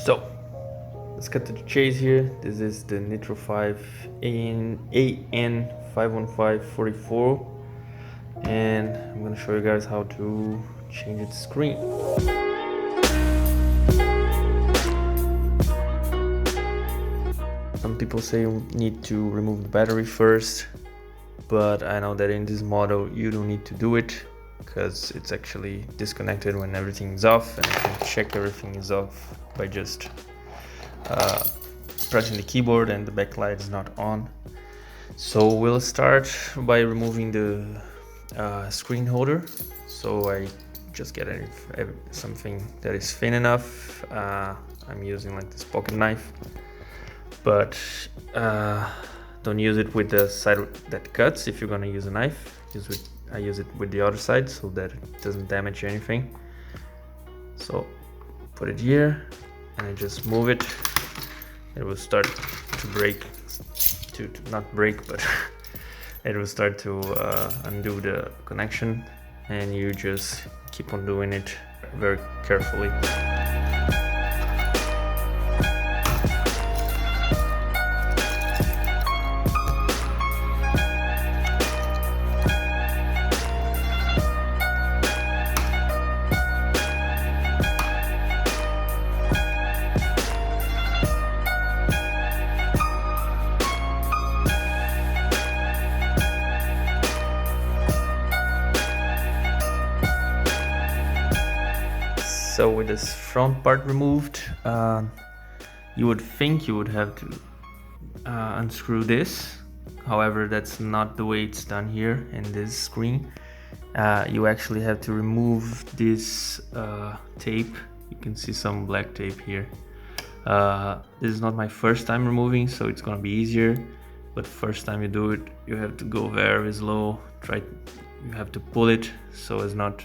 So let's cut to the chase here. This is the Nitro 5 AN515-44, and I'm gonna show you guys how to change its screen. Some people say you need to remove the battery first, but I know that in this model you don't need to do it because it's actually disconnected when everything is off, and you can check everything is off by just pressing the keyboard and the backlight is not on. So we'll start by removing the screen holder. So I just get something that is thin enough. I'm using like this pocket knife, but don't use it with the side that cuts. If you're gonna use a knife, I use it with the other side so that it doesn't damage anything. So put it here and I just move it. It will start to break, to not break, but it will start to undo the connection, and you just keep on doing it very carefully. So with this front part removed, you would think you would have to unscrew this. However, that's not the way it's done here in this screen. You actually have to remove this tape. You can see some black tape here. This is not my first time removing, so it's gonna be easier. But first time you do it, you have to go very slow. You have to pull it so as not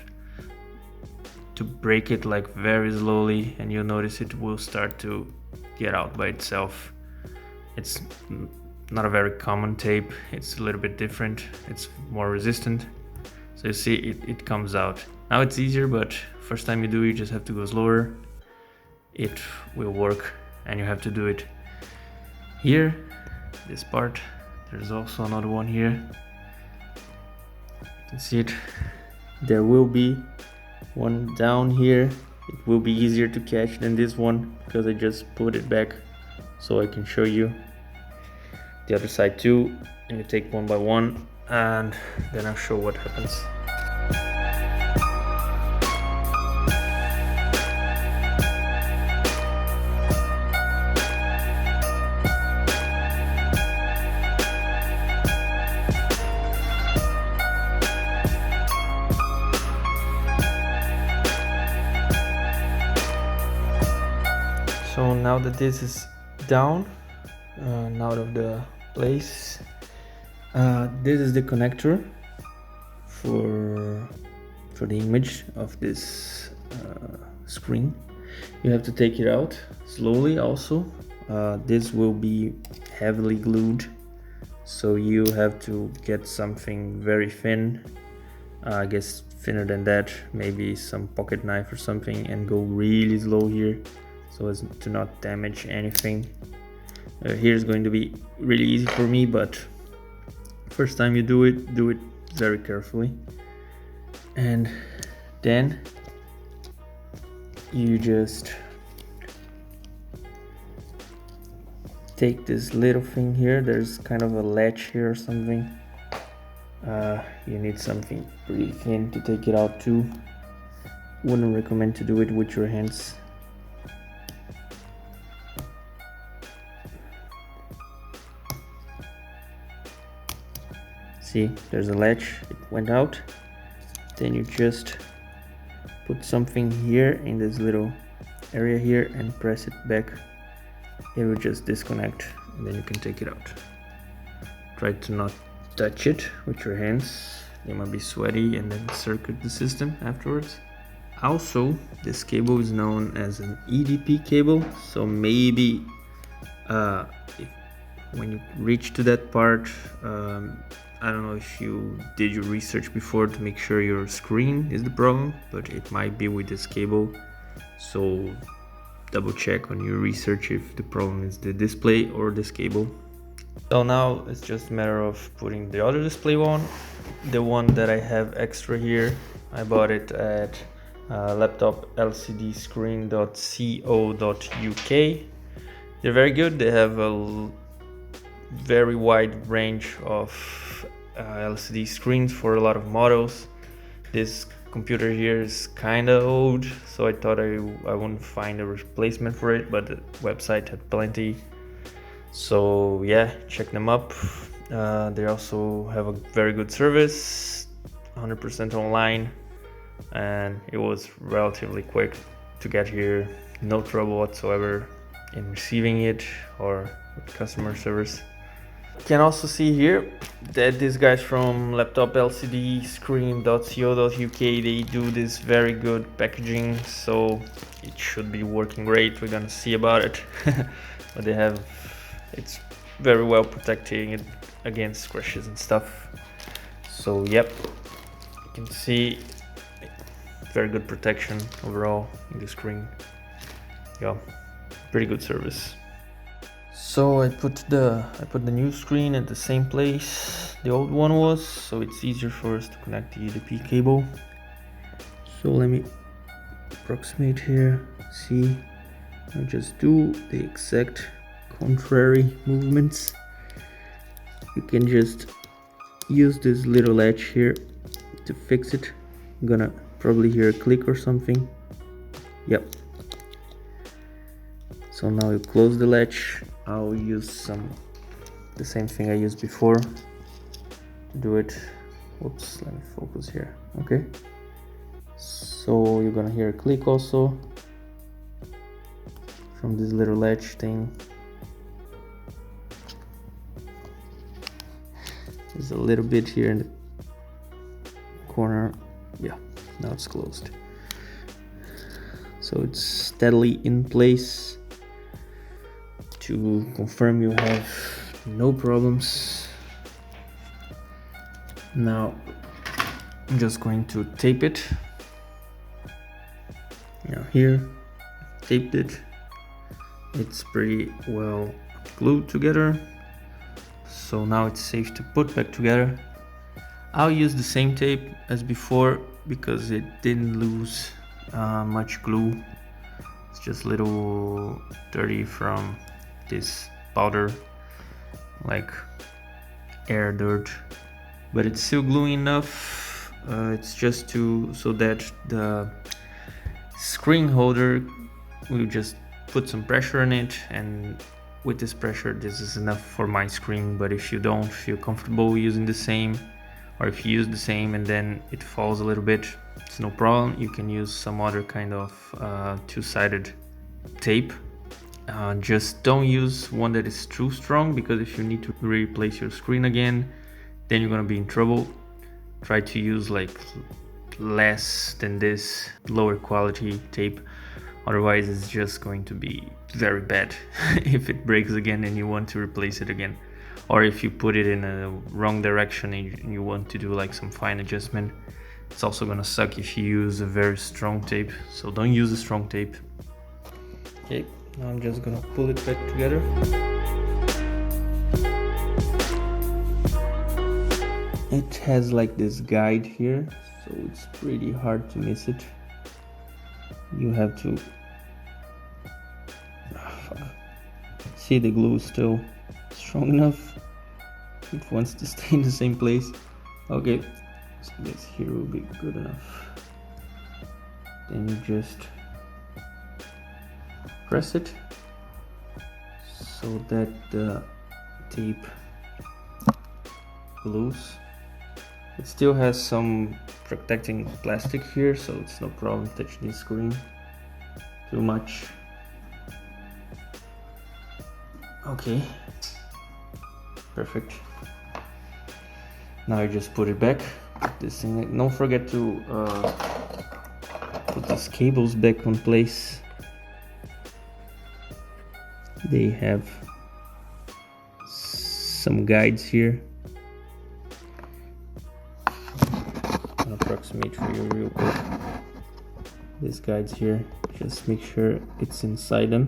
to break it, like very slowly, and you'll notice it will start to get out by itself. It's not a very common tape, it's a little bit different, it's more resistant. So you see it comes out. Now it's easier, but first time you do, you just have to go slower. It will work, and you have to do it here, this part. There's also another one here. You can see it. There will be one down here. It will be easier to catch than this one because I just put it back so I can show you the other side too. And you take one by one, and then I'll show what happens. So now that this is down and out of the place, this is the connector for the image of this screen. You have to take it out slowly also. This will be heavily glued, so you have to get something very thin, I guess thinner than that, maybe some pocket knife or something, and go really slow here so as to not damage anything. Here's going to be really easy for me, but first time you do it very carefully. And then you just take this little thing here. There's kind of a latch here or something. You need something pretty thin to take it out too. Wouldn't recommend to do it with your hands. See, there's a latch, it went out. Then you just put something here in this little area here and press it back. It will just disconnect, and then you can take it out. Try to not touch it with your hands, they might be sweaty, and then circuit the system afterwards. Also, this cable is known as an EDP cable, so maybe when you reach to that part, I don't know if you did your research before to make sure your screen is the problem, but it might be with this cable. So double check when you research if the problem is the display or this cable. So now it's just a matter of putting the other display on, the one that I have extra here. I bought it at laptoplcdscreen.co.uk. They're very good. They have a very wide range of LCD screens for a lot of models. This computer here is kind of old, so I thought I wouldn't find a replacement for it, but the website had plenty. So yeah, check them up. They also have a very good service, 100% online, and it was relatively quick to get here. No trouble whatsoever in receiving it or with customer service. You can also see here that these guys from laptoplcdscreen.co.uk, they do this very good packaging, so it should be working great. We're gonna see about it. But they have, it's very well protecting it against scratches and stuff. So yep, you can see very good protection overall in the screen. Yeah, pretty good service. So I put the new screen at the same place the old one was, so it's easier for us to connect the UDP cable. So let me approximate here. See, I just do the exact contrary movements. You can just use this little latch here to fix it. I'm gonna probably hear a click or something. Yep. So now you close the latch. I'll use the same thing I used before to do it. Whoops, let me focus here. Okay. So you're gonna hear a click also from this little latch thing. There's a little bit here in the corner. Yeah, now it's closed. So it's steadily in place to confirm you have no problems. Now I'm just going to tape it. Now here, taped it. It's pretty well glued together. So now it's safe to put back together. I'll use the same tape as before because it didn't lose much glue. It's just a little dirty from this powder, like air dirt, but it's still gluing enough. It's just so that the screen holder will just put some pressure on it, and with this pressure this is enough for my screen. But if you don't feel comfortable using the same, or if you use the same and then it falls a little bit, it's no problem. You can use some other kind of two-sided tape. Just don't use one that is too strong, because if you need to replace your screen again, then you're gonna be in trouble. Try to use like less than this, lower quality tape, otherwise it's just going to be very bad if it breaks again and you want to replace it again, or if you put it in a wrong direction and you want to do like some fine adjustment. It's also gonna suck if you use a very strong tape, so don't use a strong tape. Okay, now I'm just gonna pull it back together. It has like this guide here, so it's pretty hard to miss it. You have to see the glue is still strong enough. It wants to stay in the same place. Okay, so this here will be good enough. Then you just press it so that the tape glues. It still has some protecting plastic here, so it's no problem touching the screen too much. Okay, perfect. Now you just put it back. Put this thing. Don't forget to put these cables back on place. They have some guides here. I'll approximate for you real quick. These guides here Just make sure it's inside them.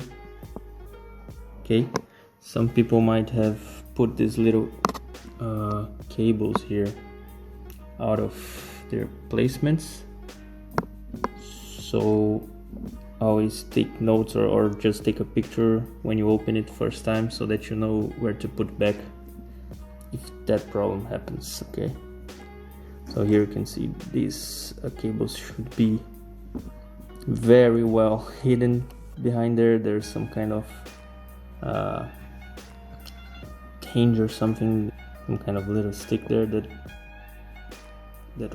Okay, some people might have put these little cables here out of their placements, so always take notes or just take a picture when you open it first time so that you know where to put back if that problem happens. Okay, so here you can see these cables should be very well hidden behind there. There's some kind of hinge or something, some kind of little stick there that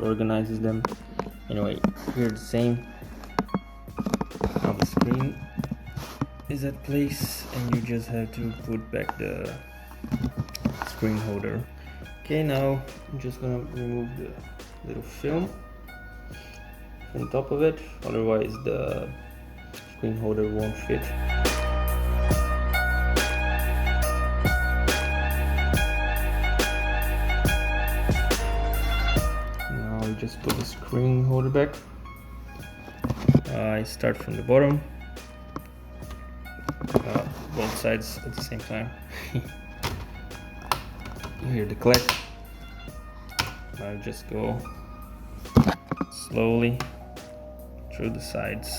organizes them. Anyway, here the same. Now the screen is at place and you just have to put back the screen holder. Okay, now I'm just gonna remove the little film from top of it, otherwise the screen holder won't fit. Now we just put the screen holder back. I start from the bottom, both sides at the same time. You hear the click. I just go slowly through the sides.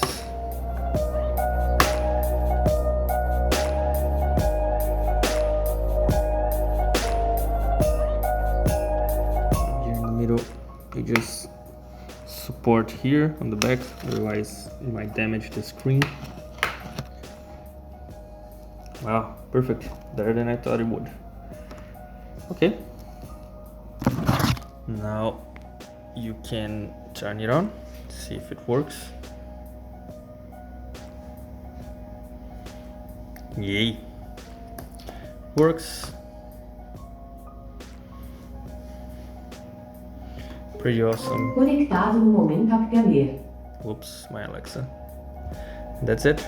Here in the middle, you just support here on the back, otherwise you might damage the screen. Wow, perfect, better than I thought it would. Okay, now you can turn it on, see if it works. Yay, works. Pretty awesome. Conectado no momento a querer. Whoops, my Alexa. That's it.